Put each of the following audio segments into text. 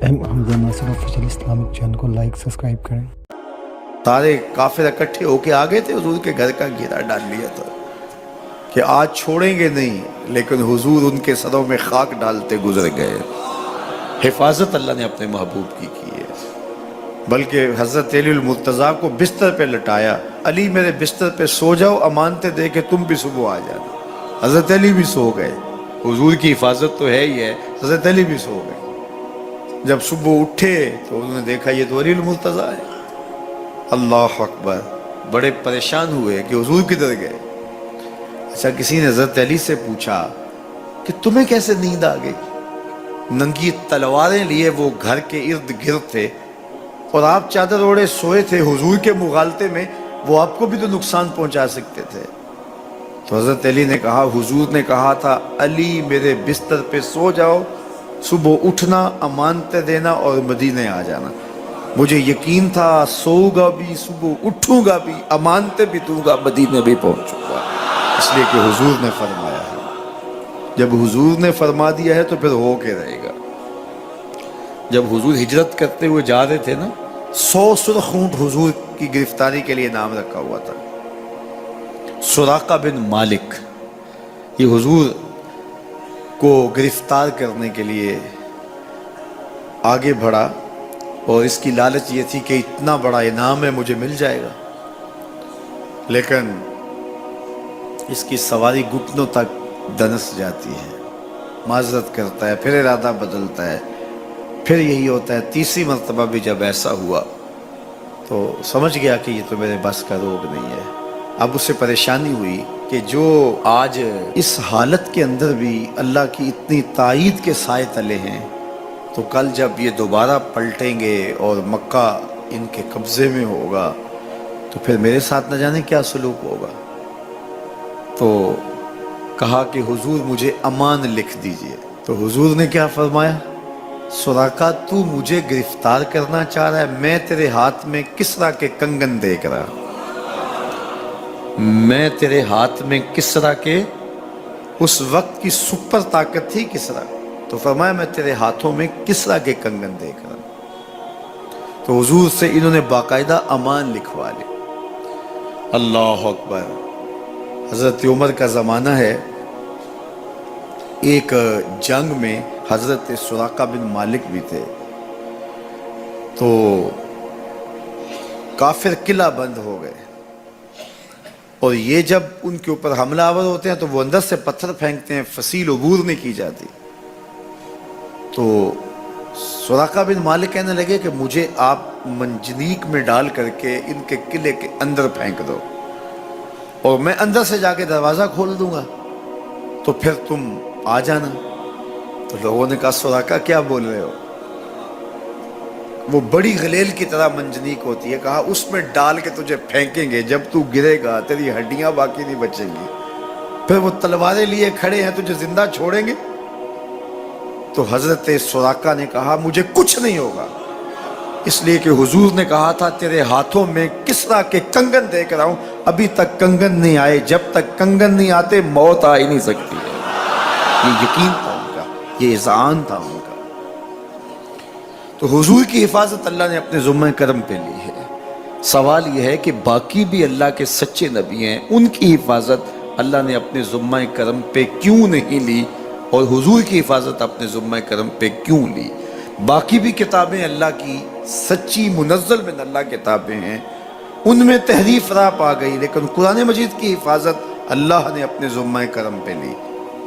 حمزہ ناصر official Islamic channel کو like subscribe کریں۔ سارے کافر اکٹھے ہو کے آگے تھے، حضور کے گھر کا گھیرا ڈال لیا تھا کہ آج چھوڑیں گے نہیں، لیکن حضور ان کے سروں میں خاک ڈالتے گزر گئے۔ حفاظت اللہ نے اپنے محبوب کی ہے، بلکہ حضرت علی المرتضیٰ کو بستر پہ لٹایا، علی میرے بستر پہ سو جاؤ، امانتیں دے کے تم بھی صبح آ جانا۔ حضرت علی بھی سو گئے، حضور کی حفاظت تو ہے ہی ہے، حضرت علی بھی سو گئے۔ جب صبح اٹھے تو انہوں نے دیکھا یہ تو علی المرتضیٰ ہے۔ اللہ اکبر، بڑے پریشان ہوئے کہ حضور کدھر گئے۔ اچھا، کسی نے حضرت علی سے پوچھا کہ تمہیں کیسے نیند آ گئی؟ ننگی تلواریں لیے وہ گھر کے ارد گرد تھے اور آپ چادر اوڑے سوئے تھے حضور کے مغالطے میں، وہ آپ کو بھی تو نقصان پہنچا سکتے تھے۔ تو حضرت علی نے کہا، حضور نے کہا تھا علی میرے بستر پہ سو جاؤ، صبح اٹھنا، امانتیں دینا اور مدینے آ جانا۔ مجھے یقین تھا سوؤں گا بھی، صبح اٹھوں گا بھی، امانتیں بھی دوں گا، مدینے بھی پہنچوں گا، اس لیے کہ حضور نے فرمایا ہے۔ جب حضور نے فرما دیا ہے تو پھر ہو کے رہے گا۔ جب حضور ہجرت کرتے ہوئے جا رہے تھے نا، 100 سرخ اونٹ حضور کی گرفتاری کے لیے نام رکھا ہوا تھا۔ سراقہ بن مالک یہ حضور کو گرفتار کرنے کے لیے آگے بڑھا اور اس کی لالچ یہ تھی کہ اتنا بڑا انعام ہے، مجھے مل جائے گا، لیکن اس کی سواری گھٹنوں تک دنس جاتی ہے، معذرت کرتا ہے، پھر ارادہ بدلتا ہے، پھر یہی ہوتا ہے۔ تیسری مرتبہ بھی جب ایسا ہوا تو سمجھ گیا کہ یہ تو میرے بس کا روگ نہیں ہے۔ اب اسے پریشانی ہوئی کہ جو آج اس حالت کے اندر بھی اللہ کی اتنی تائید کے سائے تلے ہیں، تو کل جب یہ دوبارہ پلٹیں گے اور مکہ ان کے قبضے میں ہوگا تو پھر میرے ساتھ نہ جانے کیا سلوک ہوگا۔ تو کہا کہ حضور مجھے امان لکھ دیجئے۔ تو حضور نے کیا فرمایا، سراقہ تو مجھے گرفتار کرنا چاہ رہا ہے، میں تیرے ہاتھ میں کسریٰ کے کنگن دیکھ رہا، میں تیرے ہاتھ میں کسریٰ کے، اس وقت کی سپر طاقت تھی کسریٰ، تو فرمایا میں تیرے ہاتھوں میں کسریٰ کے کنگن دیکھ رہا ہوں۔ تو حضور سے انہوں نے باقاعدہ امان لکھوا لی۔ اللہ اکبر۔ حضرت عمر کا زمانہ ہے، ایک جنگ میں حضرت سراقہ بن مالک بھی تھے، تو کافر قلعہ بند ہو گئے، اور یہ جب ان کے اوپر حملہ آور ہوتے ہیں تو وہ اندر سے پتھر پھینکتے ہیں، فصیل عبور نہیں کی جاتی۔ تو سراقہ بن مالک کہنے لگے کہ مجھے آپ منجنیق میں ڈال کر کے ان کے قلعے کے اندر پھینک دو اور میں اندر سے جا کے دروازہ کھول دوں گا، تو پھر تم آ جانا۔ تو لوگوں نے کہا سراقہ کیا بول رہے ہو؟ وہ بڑی غلیل کی طرح منجنیق ہوتی ہے، کہا اس میں ڈال کے تجھے پھینکیں گے، جب تو گرے گا تیری ہڈیاں باقی نہیں بچیں گی، پھر وہ تلواریں لیے کھڑے ہیں تجھے زندہ چھوڑیں گے۔ تو حضرت سراقہ نے کہا مجھے کچھ نہیں ہوگا، اس لیے کہ حضور نے کہا تھا تیرے ہاتھوں میں کسریٰ کے کنگن دیکھ رہا ہوں، ابھی تک کنگن نہیں آئے، جب تک کنگن نہیں آتے موت آ ہی نہیں سکتی ہے۔ یہ یقین تھا ان کا، یہ اذعان تھا ان کا۔ تو حضور کی حفاظت اللہ نے اپنے ذمہ کرم پہ لی ہے۔ سوال یہ ہے کہ باقی بھی اللہ کے سچے نبی ہیں، ان کی حفاظت اللہ نے اپنے ذمہ کرم پہ کیوں نہیں لی، اور حضور کی حفاظت اپنے ذمہ کرم پہ کیوں لی؟ باقی بھی کتابیں اللہ کی سچی منزل من اللہ کتابیں ہیں، ان میں تحریف راہ پا گئی، لیکن قرآن مجید کی حفاظت اللہ نے اپنے ذمہ کرم پہ لی۔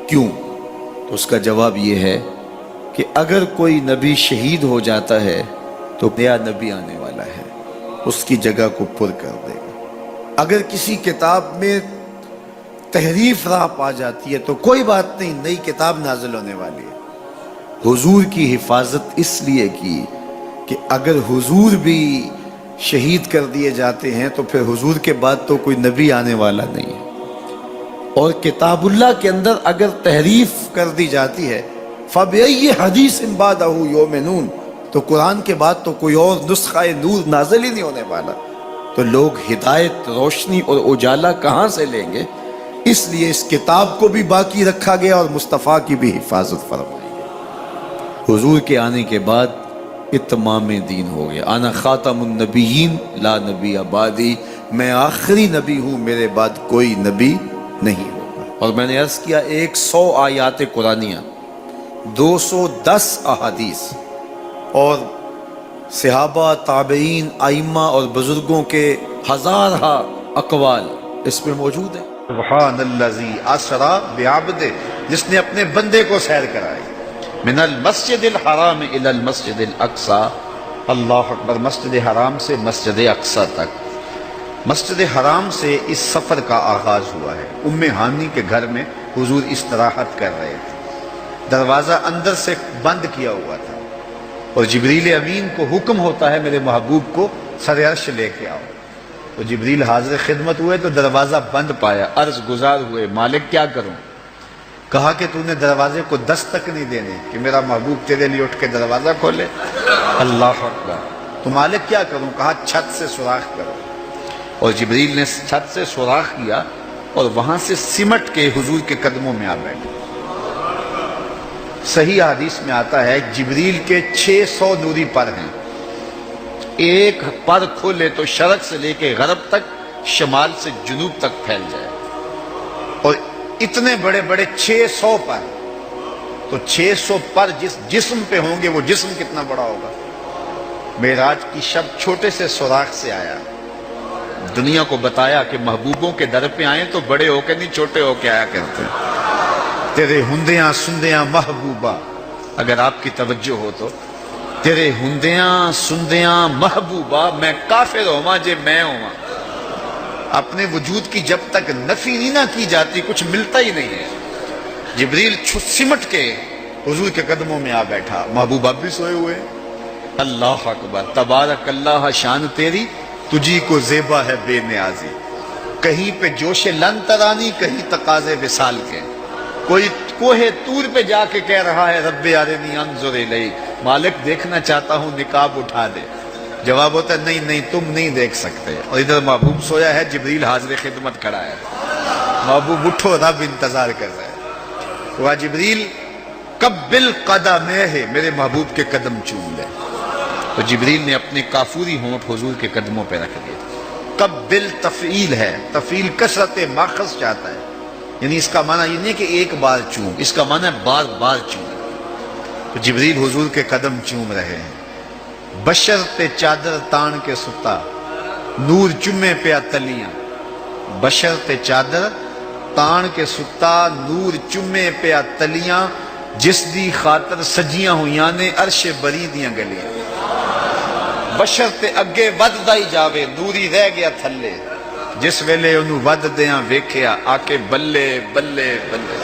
کیوں؟ تو اس کا جواب یہ ہے کہ اگر کوئی نبی شہید ہو جاتا ہے تو نیا نبی آنے والا ہے، اس کی جگہ کو پر کر دے گا۔ اگر کسی کتاب میں تحریف راہ پا جاتی ہے تو کوئی بات نہیں، نئی کتاب نازل ہونے والی ہے۔ حضور کی حفاظت اس لیے کی کہ اگر حضور بھی شہید کر دیے جاتے ہیں تو پھر حضور کے بعد تو کوئی نبی آنے والا نہیں ہے، اور کتاب اللہ کے اندر اگر تحریف کر دی جاتی ہے فَبِأَيِّ حَدِيثٍ بَعْدَهُ يُؤْمِنُونَ، تو قرآن کے بعد تو کوئی اور نسخہ نور نازل ہی نہیں ہونے والا، تو لوگ ہدایت، روشنی اور اجالا کہاں سے لیں گے؟ اس لیے اس کتاب کو بھی باقی رکھا گیا اور مصطفیٰ کی بھی حفاظت فرمائی گئی۔ حضور کے آنے کے بعد اتمام دین ہو گیا. انا خاتم النبیین لا نبی آبادی، میں آخری نبی ہوں، میرے بعد کوئی نبی نہیں ہوگا. اور میں نے عرض کیا 100 آیات قرآنیہ، 210 احادیث اور صحابہ، تابعین، ائمہ اور بزرگوں کے ہزارہ اقوال اس میں موجود ہیں. سبحان الذی اسری بعبدہ، جس نے اپنے بندے کو سیر کرائی، من المسجد الحرام الی المسجد الاقصی، اللہ اکبر، مسجد حرام سے مسجد اقصی تک. مسجد حرام سے اس سفر کا آغاز ہوا ہے. ام ہانی کے گھر میں حضور استراحت کر رہے تھے، دروازہ اندر سے بند کیا ہوا تھا اور جبریل امین کو حکم ہوتا ہے میرے محبوب کو سر عرش لے کے آؤ. تو جبریل حاضر خدمت ہوئے تو دروازہ بند پایا، عرض گزار ہوئے مالک کیا کروں؟ کہا کہ تو نے دروازے کو دستک نہیں دینے کہ میرا محبوب تیرے لیے اٹھ کے دروازہ کھولے. اللہ اکبر. تو مالک کیا کروں؟ کہا چھت سے سوراخ کرو. اور جبریل نے چھت سے سوراخ کیا اور وہاں سے سمٹ کے حضور کے قدموں میں آ بیٹھے. صحیح حدیث میں آتا ہے جبریل کے 600 نوری پر ہیں، ایک پر کھولے تو شرق سے لے کے غرب تک، شمال سے جنوب تک پھیل جائے. اور اتنے بڑے بڑے 600 پر، تو 600 پر جس جسم پہ ہوں گے وہ جسم کتنا بڑا ہوگا. معراج کی شب چھوٹے سے سوراخ سے آیا، دنیا کو بتایا کہ محبوبوں کے در پہ آئیں تو بڑے ہو کے نہیں، چھوٹے ہو کے آیا کرتے ہیں. تیرے ہندیاں سندیاں محبوبہ، اگر آپ کی توجہ ہو تو، تیرے ہندیاں سندیاں محبوبہ، میں کافر ہوا جے میں ہوا. اپنے وجود کی جب تک نفی نہیں نہ کی جاتی کچھ ملتا ہی نہیں ہے. جبریل سمٹ کے حضور کے قدموں میں آ بیٹھا. محبوب اب بھی سوئے ہوئے. اللہ اکبر. تبارک اللہ، شان تیری تجھی کو زیبا ہے بے نیازی. کہیں پہ جوش لن ترانی، کہیں تقاضے وصال کے. کوئی کوہ طور پہ جا کے کہہ رہا ہے رب ارنی انظر الیک، مالک دیکھنا چاہتا ہوں نقاب اٹھا دے. جواب ہوتا ہے نہیں نہیں تم نہیں دیکھ سکتے. اور ادھر محبوب سویا ہے، جبریل حاضر خدمت کھڑا ہے. محبوب اٹھو، رب انتظار کر رہا ہے. وہ جبریل قبل قدمہ، میرے محبوب کے قدم چوم لے. تو جبریل نے اپنے کافوری ہونٹ حضور کے قدموں پہ رکھ دیے. قبل تفعیل ہے، تفعیل کثرت ماخذ چاہتا ہے، یعنی اس کا معنی یہ نہیں کہ ایک بار چوم، اس کا معنی ہے بار بار چوم. تو جبریل حضور کے قدم چوم رہے ہیں. بشرط چادر تان کے ستا، نور چمے پہ تلیاں. بشرط چادر تان کے ستا، نور چمے پہ تلیاں. جس دی خاطر سجیاں ہویاں نے عرش بری دیاں گلیاں. بشرط اگے ود دائی جاوے، نوری رہ گیا تھلے. جس ویلے انہوں ود دیاں ویکھیا، آکے بلے بلے بلے.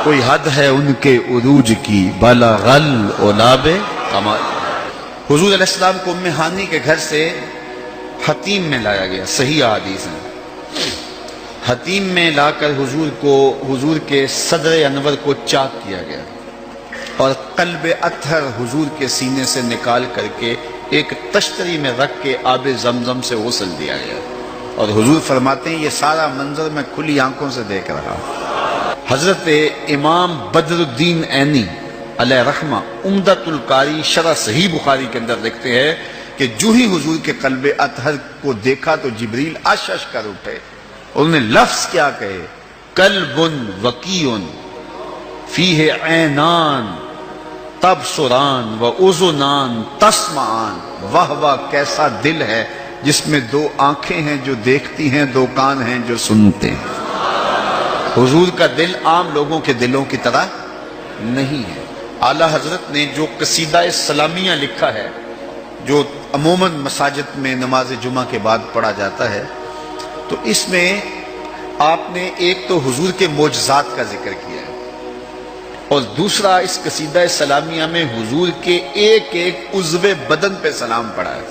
کوئی حد ہے ان کے عروج کی، بلغ العلاب کمال. حضور علیہ السلام کو ام ہانی کے گھر سے حتیم میں لایا گیا. صحیح حدیث ہے. حتیم میں لا کر حضور کے صدر انور کو چاک کیا گیا اور قلب اطہر حضور کے سینے سے نکال کر کے ایک تشتری میں رکھ کے آب زمزم سے غسل دیا گیا. اور حضور فرماتے ہیں یہ سارا منظر میں کھلی آنکھوں سے دیکھ رہا. حضرت امام بدر الدین عینی علیہ رحمہ عمدۃ القاری شرح صحیح بخاری کے اندر لکھتے ہیں کہ جو ہی حضور کے قلب اطہر کو دیکھا تو جبریل اشش کر اٹھے. انہوں نے لفظ کیا کہے، قلب وقیع فیہ عینان تبصران و اذنان تسمعان. واہ واہ کیسا دل ہے جس میں 2 آنکھیں ہیں جو دیکھتی ہیں، 2 کان ہیں جو سنتے ہیں. حضور کا دل عام لوگوں کے دلوں کی طرح نہیں ہے. اعلیٰ حضرت نے جو قصیدہ سلامیہ لکھا ہے، جو عموماً مساجد میں نماز جمعہ کے بعد پڑھا جاتا ہے، تو اس میں آپ نے ایک تو حضور کے معجزات کا ذکر کیا ہے اور دوسرا اس قصیدہ سلامیہ میں حضور کے ایک ایک عضو بدن پہ سلام پڑھا ہے.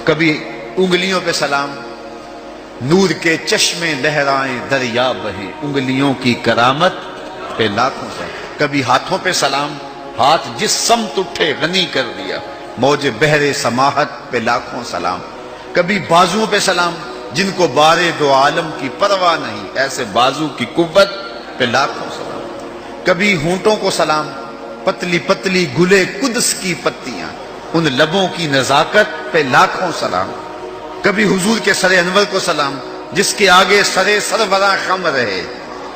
کبھی انگلیوں پہ سلام، نور کے چشمے لہرائیں دریا بہیں، انگلیوں کی کرامت پہ لاکھوں سلام. کبھی ہاتھوں پہ سلام، ہاتھ جس سمت اٹھے غنی کر دیا، موج بحر سماحت پہ لاکھوں سلام. کبھی بازوؤں پہ سلام، جن کو بارے 2 عالم کی پرواہ نہیں، ایسے بازو کی قوت پہ لاکھوں سلام. کبھی ہونٹوں کو سلام، پتلی پتلی گلے قدس کی پتیاں، ان لبوں کی نزاکت پہ لاکھوں سلام، کبھی حضور کے سر انور کو سلام جس کے آگے سرے سربراہ خم رہے،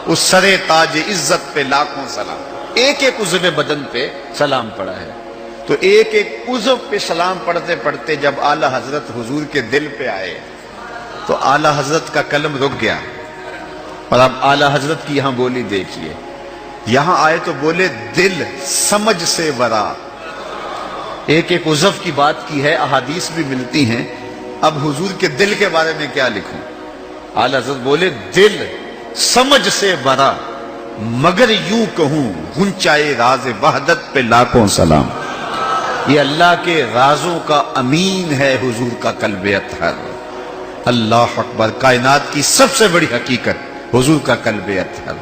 اس سرے تاج عزت پہ لاکھوں سلام۔ ایک ایک عضو بدن پہ سلام پڑا ہے، تو ایک ایک عضو پہ سلام پڑھتے پڑھتے جب اعلی حضرت حضور کے دل پہ آئے تو اعلی حضرت کا قلم رک گیا۔ اور اب اعلی حضرت کی یہاں بولی دیکھیے، یہاں آئے تو بولے دل سمجھ سے ورا۔ ایک ایک عضو کی بات کی ہے، احادیث بھی ملتی ہیں، اب حضور کے دل کے بارے میں کیا لکھوں؟ اعلی حضرت بولے دل سمجھ سے ورا، مگر یوں کہوں گنچائے راز وحدت پہ لاکھوں سلام۔ یہ اللہ کے رازوں کا امین ہے حضور کا قلب اطہر۔ اللہ اکبر، کائنات کی سب سے بڑی حقیقت حضور کا قلب اطہر،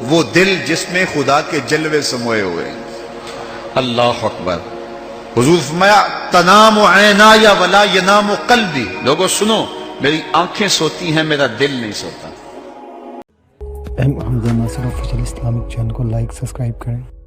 وہ دل جس میں خدا کے جلوے سموئے ہوئے ہیں۔ اللہ اکبر۔ حضور فرمایا تنام عینای ولا ینام قلبی، لوگوں سنو، میری آنکھیں سوتی ہیں، میرا دل نہیں سوتا۔ حمزہ ناصر آفیشیل اسلامک چینل کو لائک سبسکرائب کریں۔